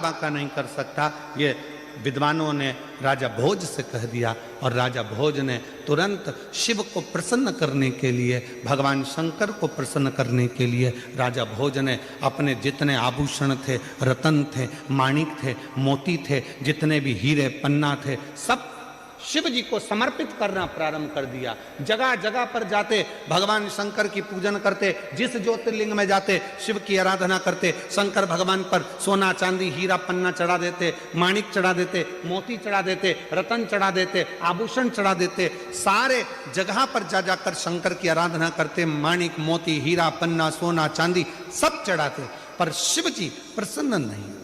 बांका नहीं कर सकता। ये विद्वानों ने राजा भोज से कह दिया और राजा भोज ने तुरंत शिव को प्रसन्न करने के लिए, भगवान शंकर को प्रसन्न करने के लिए राजा भोज ने अपने जितने आभूषण थे, रतन थे, माणिक थे, मोती थे, जितने भी हीरे पन्ना थे, सब शिव जी को समर्पित करना प्रारंभ कर दिया। जगह जगह पर जाते भगवान शंकर की पूजन करते, जिस ज्योतिर्लिंग में जाते शिव की आराधना करते, शंकर भगवान पर सोना चांदी हीरा पन्ना चढ़ा देते, माणिक चढ़ा देते, मोती चढ़ा देते, रतन चढ़ा देते, आभूषण चढ़ा देते, सारे जगह पर जा जाकर शंकर की आराधना करते, माणिक मोती हीरा पन्ना सोना चांदी सब चढ़ाते, पर शिव जी प्रसन्न नहीं।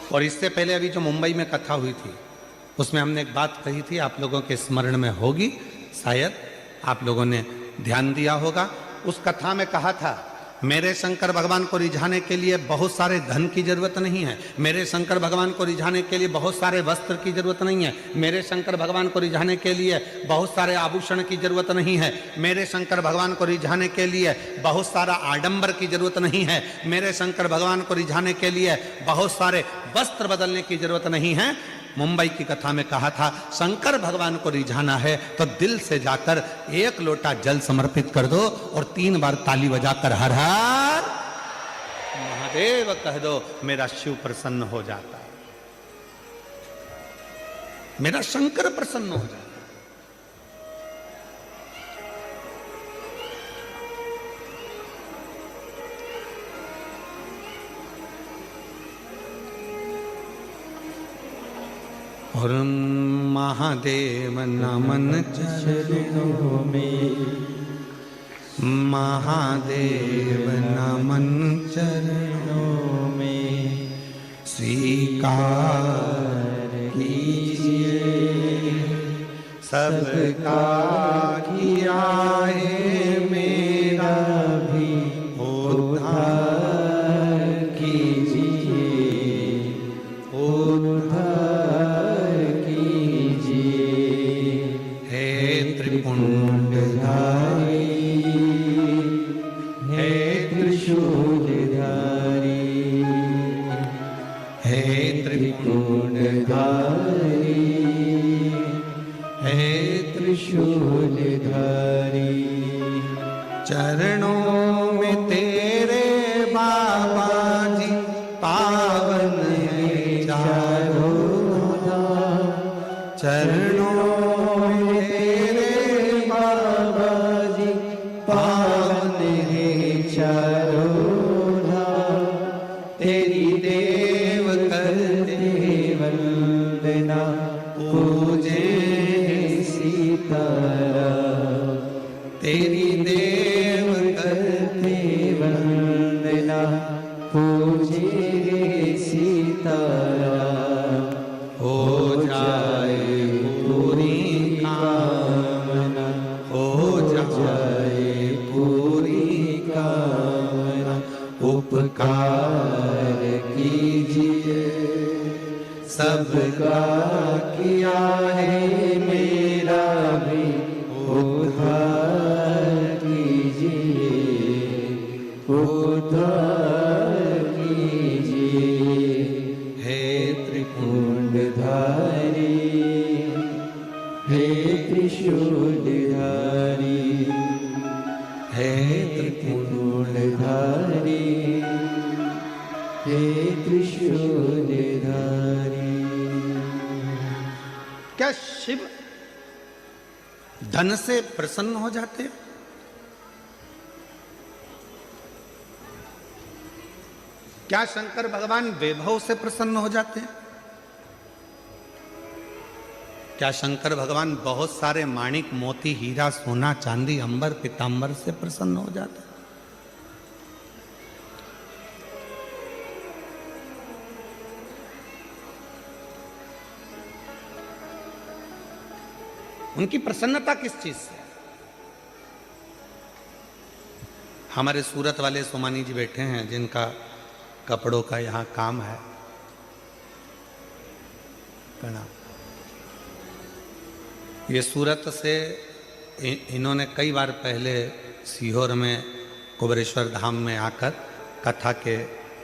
और इससे पहले अभी जो मुंबई में कथा हुई थी उसमें हमने एक बात कही थी, आप लोगों के स्मरण में होगी, शायद आप लोगों ने ध्यान दिया होगा। उस कथा में कहा था, मेरे शंकर भगवान को रिझाने के लिए बहुत सारे धन की जरूरत नहीं है, मेरे शंकर भगवान को रिझाने के लिए बहुत सारे वस्त्र की जरूरत नहीं है, मेरे शंकर भगवान को रिझाने के लिए बहुत सारे आभूषण की जरूरत नहीं है, मेरे शंकर भगवान को रिझाने के लिए बहुत सारा आडंबर की जरूरत नहीं है, मेरे शंकर भगवान को रिझाने के लिए बहुत सारे वस्त्र बदलने की जरूरत नहीं है। मुंबई की कथा में कहा था, शंकर भगवान को रिझाना है तो दिल से जाकर एक लोटा जल समर्पित कर दो और 3 बार ताली बजाकर हर हर महादेव कह दो, मेरा शिव प्रसन्न हो जाता है, मेरा शंकर प्रसन्न हो जाता है। और महादेव नमन चरणों में, महादेव नमन चरणों में, स्वीकार कीजिए सबका किया है, मेरा भी उद्धार कीजिए, उद्धार त्रिपुंडधारी, हे त्रिशूलधारी, हे त्रिपुंडधारी, हे त्रिशूलधारी, चरणों में तेरे बाबा जी पावन है चारों धाम, चरणों तेरी देव करते वंदना, पूजे सीताराम, तेरी देव करते वंदना, पूजे सीताराम, हो जाए पूरी कामना, हो जाए पूरी कामना, उपकार कीजिए सबका किया है, मेरा भी उद्धार कीजिए, उद्धार कीजिए, हे त्रिपुंडधारी, हे त्रिशूलधारी, हे त्रिपुंडधारी, हे त्रिशूलधारी। क्या शिव धन से प्रसन्न हो जाते? क्या शंकर भगवान वैभव से प्रसन्न हो जाते हैं? क्या शंकर भगवान बहुत सारे माणिक मोती हीरा सोना चांदी अंबर पीतांबर से प्रसन्न हो जाते हैं? उनकी प्रसन्नता किस चीज से? हमारे सूरत वाले सोमानी जी बैठे हैं, जिनका कपड़ों का यहाँ काम है, प्रणाम। ये सूरत से इन्होंने कई बार पहले सीहोर में कुबरेश्वर धाम में आकर कथा के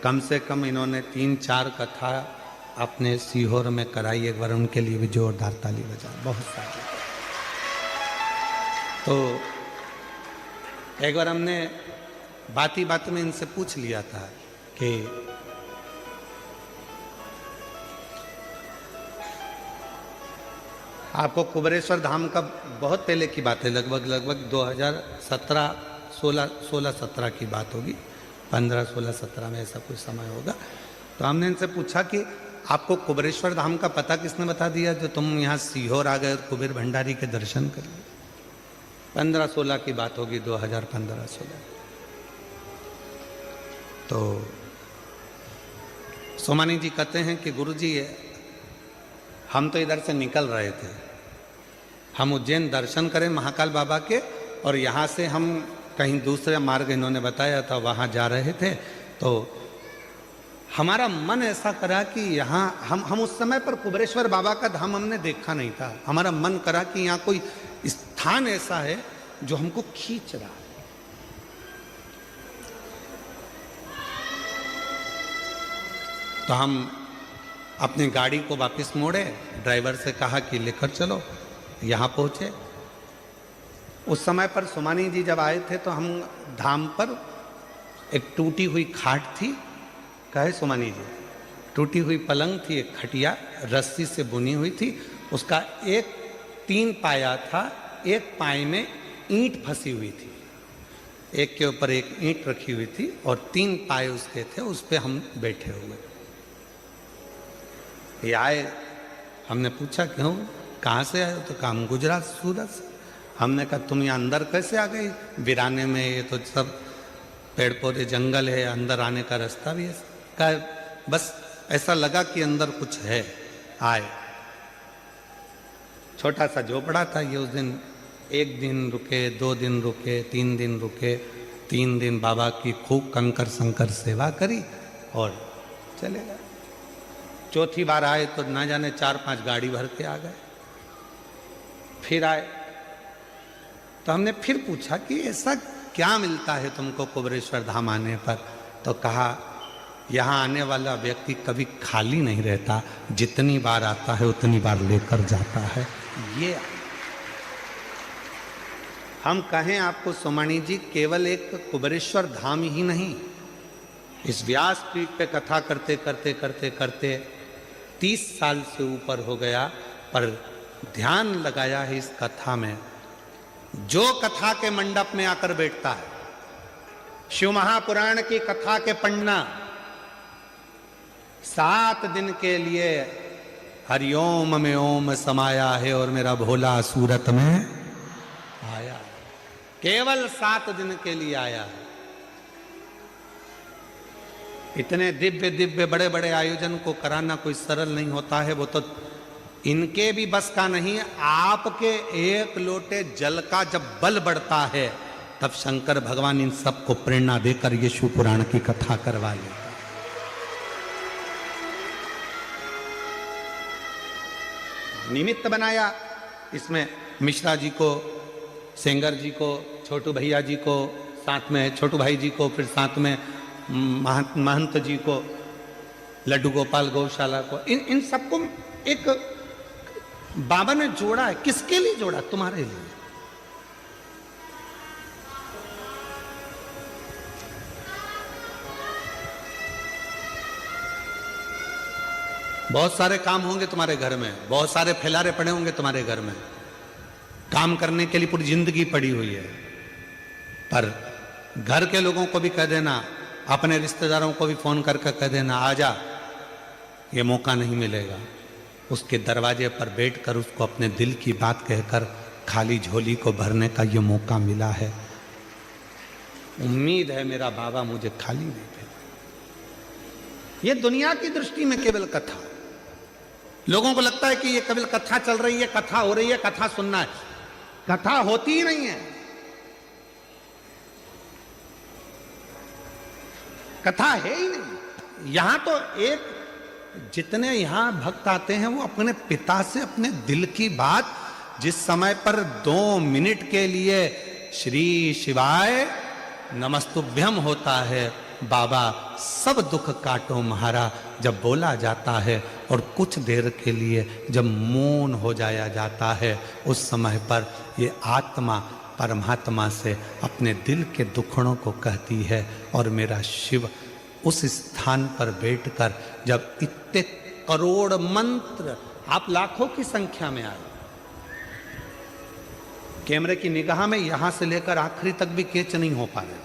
कम से कम इन्होंने 3-4 कथा अपने सीहोर में कराई। एक बार उनके लिए भी जोरदार ताली बजा। बहुत सारी। तो एक बार हमने बाती बात में इनसे पूछ लिया था कि आपको कुबेरेश्वर धाम का बहुत पहले की बात है, लगभग 2017 की बात होगी, 15-16-17 में ऐसा कुछ समय होगा। तो हमने इनसे पूछा कि आपको कुबेरेश्वर धाम का पता किसने बता दिया जो तुम यहाँ सीहोर आ गए और कुबेर भंडारी के दर्शन कर लिए। 15-16 की बात होगी, 2015-16। तो सोमानी जी कहते हैं कि गुरुजी हम तो इधर से निकल रहे थे, हम उज्जैन दर्शन करें महाकाल बाबा के, और यहाँ से हम कहीं दूसरे मार्ग इन्होंने बताया था वहाँ जा रहे थे। तो हमारा मन ऐसा करा कि यहाँ हम उस समय पर कुबेरेश्वर बाबा का धाम हमने देखा नहीं था। हमारा मन करा कि यहाँ कोई स्थान ऐसा है जो हमको खींच रहा है। तो हम अपनी गाड़ी को वापस मोड़े, ड्राइवर से कहा कि लेकर चलो। यहाँ पहुँचे। उस समय पर सोमानी जी जब आए थे तो हम धाम पर एक टूटी हुई खाट थी, कहे सोमानी जी, टूटी हुई पलंग थी, एक खटिया रस्सी से बुनी हुई थी, उसका 3 पाया था, एक पाए में ईंट फंसी हुई थी, एक के ऊपर एक ईंट रखी हुई थी और 3 पाए उसके थे, उस पर हम बैठे हुए। ये आए, हमने पूछा क्यों, कहाँ से आए? तो कहा हम गुजरात सूरत से। हमने कहा तुम यहाँ अंदर कैसे आ गई वीराने में, ये तो सब पेड़ पौधे जंगल है, अंदर आने का रास्ता भी है। कहा बस ऐसा लगा कि अंदर कुछ है, आए। छोटा सा झोपड़ा था ये। उस दिन 1 दिन रुके, 2 दिन रुके, 3 दिन रुके। 3 दिन बाबा की खूब कंकर संकर सेवा करी और चले गए। चौथी बार आए तो ना जाने 4-5 गाड़ी भर के आ गए। फिर आए तो हमने फिर पूछा कि ऐसा क्या मिलता है तुमको कुबेरेश्वर धाम आने पर? तो कहा यहाँ आने वाला व्यक्ति कभी खाली नहीं रहता, जितनी बार आता है उतनी बार लेकर जाता है। ये हम कहें आपको सोमानी जी, केवल एक कुबेरेश्वर धाम ही नहीं, इस व्यासपीठ पे कथा करते करते करते करते 30 साल से ऊपर हो गया, पर ध्यान लगाया है इस कथा में। जो कथा के मंडप में आकर बैठता है, शिव महापुराण की कथा के पन्ना 7 दिन के लिए हरिओम में ओम समाया है और मेरा भोला सूरत में आया। केवल 7 दिन के लिए आया है। इतने दिव्य दिव्य बड़े बड़े आयोजन को कराना कोई सरल नहीं होता है। वो तो इनके भी बस का नहीं। आपके 1 लोटे जल का जब बल बढ़ता है तब शंकर भगवान इन सबको प्रेरणा देकर ये शिव पुराण की कथा करवा लेगा। निमित्त बनाया इसमें मिश्रा जी को, सेंगर जी को, छोटू भैया जी को, साथ में छोटू भाई जी को, फिर साथ में महंत जी को, लड्डू गोपाल गौशाला को, इन सबको एक बाबा ने जोड़ा है। किसके लिए जोड़ा? तुम्हारे लिए। बहुत सारे काम होंगे तुम्हारे घर में, बहुत सारे फैलारे पड़े होंगे तुम्हारे घर में, काम करने के लिए पूरी जिंदगी पड़ी हुई है। पर घर के लोगों को भी कह देना, अपने रिश्तेदारों को भी फोन करके कह देना, आजा, ये मौका नहीं मिलेगा। उसके दरवाजे पर बैठकर उसको अपने दिल की बात कहकर खाली झोली को भरने का ये मौका मिला है। उम्मीद है मेरा बाबा मुझे खाली नहीं भेजा। ये दुनिया की दृष्टि में केवल कथा। लोगों को लगता है कि ये केवल कथा चल रही है, कथा हो रही है, कथा सुनना है। कथा होती ही नहीं है। कथा है ही नहीं। यहां तो एक जितने यहां भक्त आते हैं वो अपने पिता से अपने दिल की बात, जिस समय पर 2 मिनट के लिए श्री शिवाय नमस्तुभ्यम होता है, बाबा सब दुख काटो म्हारा जब बोला जाता है, और कुछ देर के लिए जब मौन हो जाया जाता है, उस समय पर ये आत्मा परमात्मा से अपने दिल के दुखड़ों को कहती है। और मेरा शिव उस स्थान पर बैठकर जब इतने करोड़ मंत्र, आप लाखों की संख्या में आए, कैमरे की निगाह में यहां से लेकर आखिरी तक भी कैच नहीं हो पा रहे,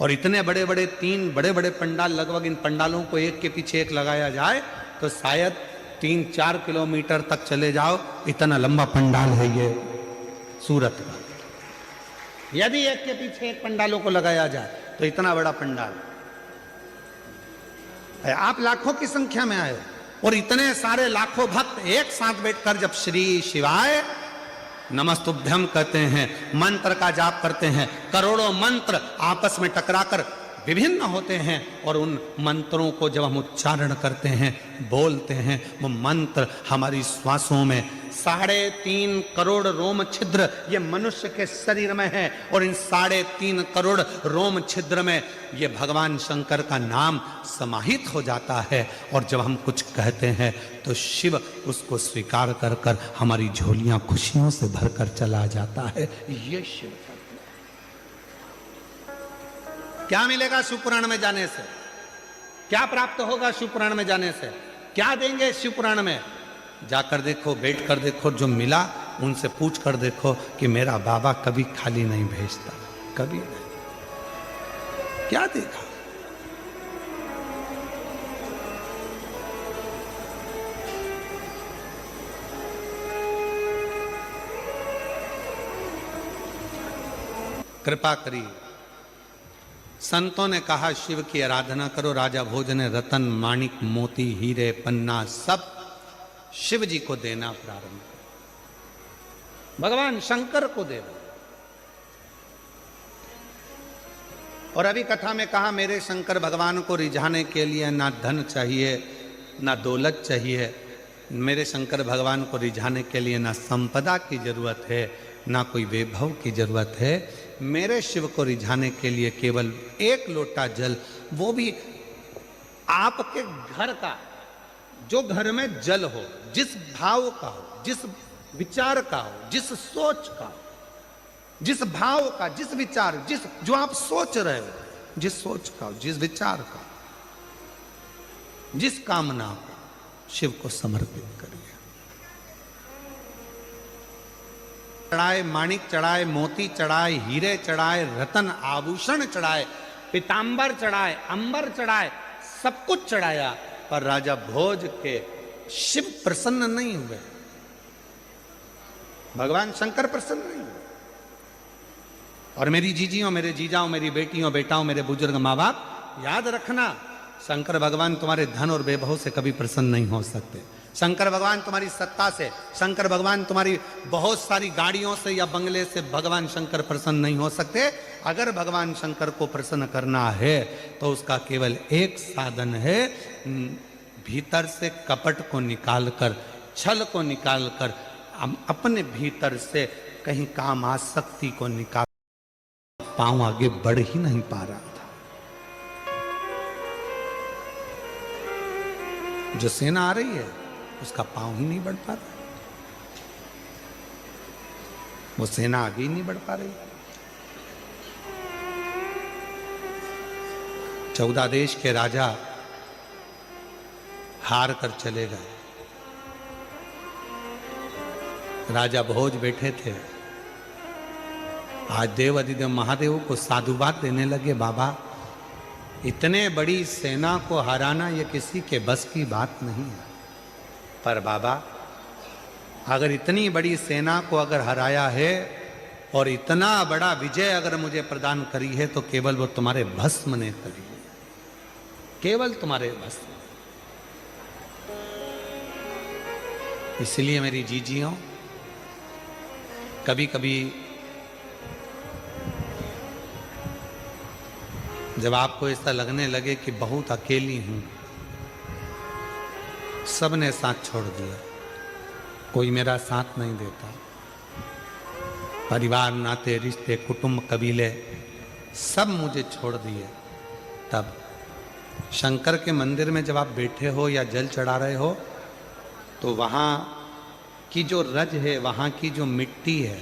और इतने बड़े बड़े 3 बड़े बड़े पंडाल, लगभग इन पंडालों को एक के पीछे एक लगाया जाए तो शायद 3-4 किलोमीटर तक चले जाओ, इतना लंबा पंडाल है ये सूरत का। यदि एक के पीछे एक पंडालों को लगाया जाए तो इतना बड़ा पंडाल, आप लाखों की संख्या में आए, और इतने सारे लाखों भक्त एक साथ बैठकर जब श्री शिवाय नमस्तुभ्यम कहते हैं, मंत्र का जाप करते हैं, करोड़ों मंत्र आपस में टकराकर विभिन्न होते हैं, और उन मंत्रों को जब हम उच्चारण करते हैं, बोलते हैं, वो मंत्र हमारी श्वासों में 3.5 करोड़ रोम छिद्र ये मनुष्य के शरीर में है, और इन 3.5 करोड़ रोम छिद्र में ये भगवान शंकर का नाम समाहित हो जाता है। और जब हम कुछ कहते हैं तो शिव उसको स्वीकार कर कर हमारी झोलियां खुशियों से भरकर चला जाता है। ये शिव क्या मिलेगा शिवपुराण में जाने से, क्या प्राप्त होगा शिवपुराण में जाने से, क्या देंगे शिवपुराण में? जाकर देखो, बैठ कर देखो, जो मिला उनसे पूछ कर देखो कि मेरा बाबा कभी खाली नहीं भेजता, कभी नहीं। क्या देखा? कृपा करिए। संतों ने कहा शिव की आराधना करो। राजा भोज ने रतन, माणिक, मोती, हीरे, पन्ना सब शिव जी को देना प्रारंभ कर, भगवान शंकर को देना। और अभी कथा में कहा मेरे शंकर भगवान को रिझाने के लिए ना धन चाहिए ना दौलत चाहिए, मेरे शंकर भगवान को रिझाने के लिए ना संपदा की जरूरत है ना कोई वैभव की जरूरत है। मेरे शिव को रिझाने के लिए केवल एक लोटा जल, वो भी आपके घर का, जो घर में जल हो, जिस भाव का हो, जिस विचार का हो, जिस सोच का हो, जिस भाव का, जिस विचार, जिस जो आप सोच रहे हो, जिस सोच का हो, जिस विचार का, जिस कामना को शिव को समर्पित करिए। चढ़ाए माणिक, चढ़ाए मोती, चढ़ाए हीरे, चढ़ाए रतन आभूषण, चढ़ाए पीतांबर, चढ़ाए अंबर, चढ़ाए सब कुछ चढ़ाया, पर राजा भोज के शिव प्रसन्न नहीं हुए, भगवान शंकर प्रसन्न नहीं हुए। और मेरी जीजियों, मेरे जीजाओं, मेरी बेटियों, बेटाओं, मेरे बुजुर्ग माँ बाप, याद रखना शंकर भगवान तुम्हारे धन और वैभव से कभी प्रसन्न नहीं हो सकते। शंकर भगवान तुम्हारी सत्ता से, शंकर भगवान तुम्हारी बहुत सारी गाड़ियों से या बंगले से भगवान शंकर प्रसन्न नहीं हो सकते। अगर भगवान शंकर को प्रसन्न करना है तो उसका केवल एक साधन है, भीतर से कपट को निकालकर, छल को निकालकर, अपने भीतर से कहीं काम आसक्ति को निकाल, पांव आगे बढ़ ही नहीं पा रहा था। जो सेना आ रही है उसका पांव ही नहीं बढ़ पा रहा, वो सेना आगे ही नहीं बढ़ पा रही। 14 देश के राजा हार कर चले गए। राजा भोज बैठे थे, आज देव अधिदेव महादेव को साधुवाद देने लगे, बाबा इतने बड़ी सेना को हराना ये किसी के बस की बात नहीं है, पर बाबा अगर इतनी बड़ी सेना को अगर हराया है और इतना बड़ा विजय अगर मुझे प्रदान करी है तो केवल वो तुम्हारे भस्म ने करी है, केवल तुम्हारे भस्म। इसलिए मेरी जीजियों, कभी कभी जब आपको ऐसा लगने लगे कि बहुत अकेली हूं, सबने साथ छोड़ दिया, कोई मेरा साथ नहीं देता, परिवार, नाते, रिश्ते, कुटुंब, कबीले सब मुझे छोड़ दिए। तब शंकर के मंदिर में जब आप बैठे हो या जल चढ़ा रहे हो तो वहाँ की जो रज है, वहाँ की जो मिट्टी है,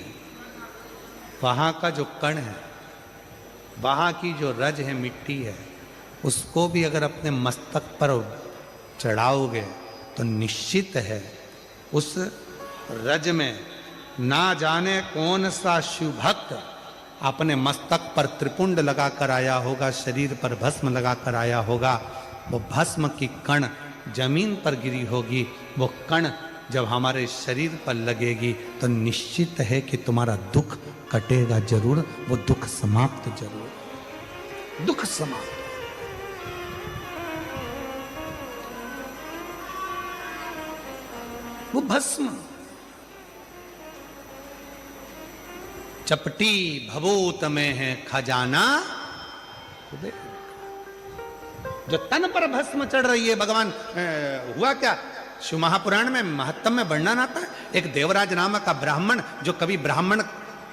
वहाँ का जो कण है, वहाँ की जो रज है, मिट्टी है, उसको भी अगर अपने मस्तक पर चढ़ाओगे तो निश्चित है उस रज में ना जाने कौन सा शिव भक्त अपने मस्तक पर त्रिपुंड लगाकर आया होगा, शरीर पर भस्म लगाकर आया होगा। वो भस्म की कण जमीन पर गिरी होगी, वो कण जब हमारे शरीर पर लगेगी तो निश्चित है कि तुम्हारा दुख कटेगा जरूर, वो दुख समाप्त जरूर, दुख समाप्त। वो भस्म चपटी भभूत में है खजाना, जो तन पर भस्म चढ़ रही है। भगवान हुआ क्या, शिव महापुराण में महत्तम में वर्णन आता है, एक देवराज नामक का ब्राह्मण जो कभी ब्राह्मण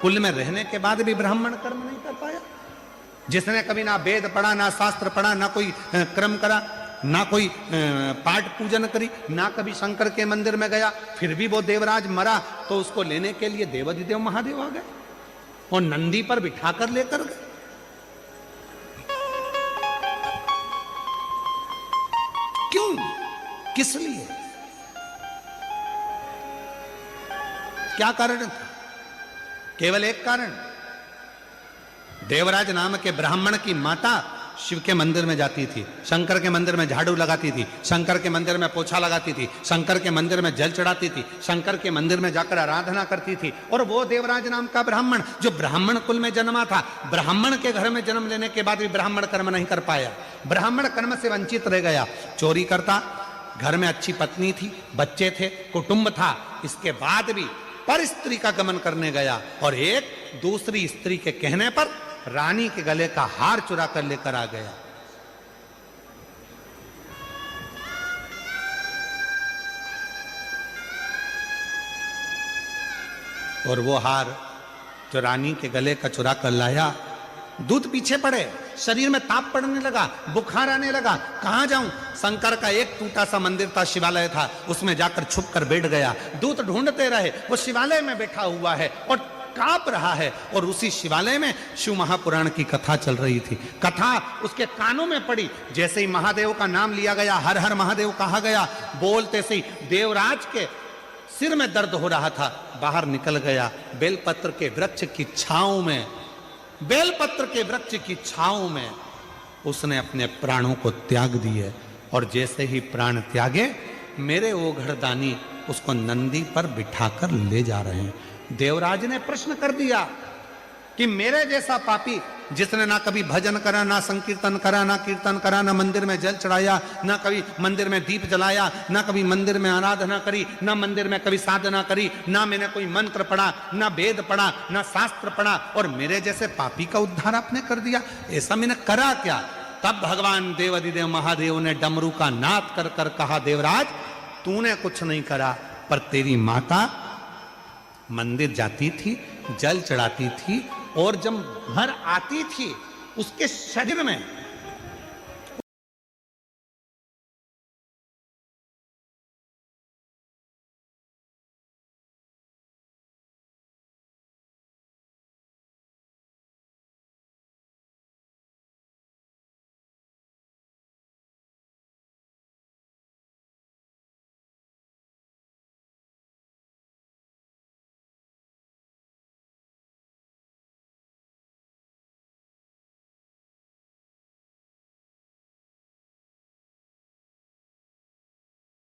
कुल में रहने के बाद भी ब्राह्मण कर्म नहीं कर पाया, जिसने कभी ना वेद पढ़ा, ना शास्त्र पढ़ा, ना कोई क्रम करा, ना कोई पाठ पूजन करी, ना कभी शंकर के मंदिर में गया, फिर भी वो देवराज मरा तो उसको लेने के लिए देवाधिदेव महादेव आ गए और नंदी पर बिठाकर लेकर गए। क्यों, किस लिए, क्या कारण था? केवल एक कारण, देवराज नाम के ब्राह्मण की माता शिव के मंदिर में जाती थी, शंकर के मंदिर में झाड़ू लगाती थी, शंकर के मंदिर में पोछा लगाती थी, शंकर के मंदिर में जल चढ़ाती थी, शंकर के मंदिर में जाकर आराधना करती थी। और वो देवराज नाम का ब्राह्मण जो ब्राह्मण कुल में जन्मा था, ब्राह्मण के घर में जन्म लेने के बाद भी ब्राह्मण कर्म नहीं कर पाया, ब्राह्मण कर्म से वंचित रह गया, चोरी करता, घर में अच्छी पत्नी थी, बच्चे थे, कुटुंब था, इसके बाद भी पर स्त्री का गमन करने गया और एक दूसरी स्त्री के कहने पर रानी के गले का हार चुरा कर लेकर आ गया। और वो हार जो रानी के गले का चुरा कर लाया, दूध पीछे पड़े, शरीर में ताप पड़ने लगा, बुखार आने लगा, कहां जाऊं? शंकर का एक टूटा सा मंदिर था, शिवालय था, उसमें जाकर छुप कर बैठ गया। दूत ढूंढते रहे, वो शिवालय में बैठा हुआ है और कांप रहा है और उसी शिवालय में शिव महापुराण की कथा चल रही थी। कथा उसके कानों में पड़ी, जैसे ही महादेव का नाम लिया गया, हर हर महादेव कहा गया, बोलते से देवराज के सिर में दर्द हो रहा था, बाहर निकल गया, बेलपत्र के वृक्ष की छांव में, बेलपत्र के वृक्ष की छांव में उसने अपने प्राणों को त्याग दिए। और जैसे ही प्राण त्यागे, मेरे वो घरदानी उसको नंदी पर बिठाकर ले जा रहे हैं। देवराज ने प्रश्न कर दिया कि मेरे जैसा पापी जिसने ना कभी भजन करा, ना संकीर्तन करा, ना कीर्तन करा, ना मंदिर में जल चढ़ाया, ना कभी मंदिर में दीप जलाया, ना कभी मंदिर में आराधना करी, ना मंदिर में कभी साधना करी, ना मैंने कोई मंत्र पढ़ा, ना वेद पढ़ा, ना शास्त्र पढ़ा, और मेरे जैसे पापी का उद्धार आपने कर दिया, ऐसा मैंने करा क्या? तब भगवान देवाधिदेव महादेव ने डमरू का नाद कर कर कहा, देवराज तूने कुछ नहीं करा, पर तेरी माता मंदिर जाती थी, जल चढ़ाती थी, और जब घर आती थी उसके शरीर में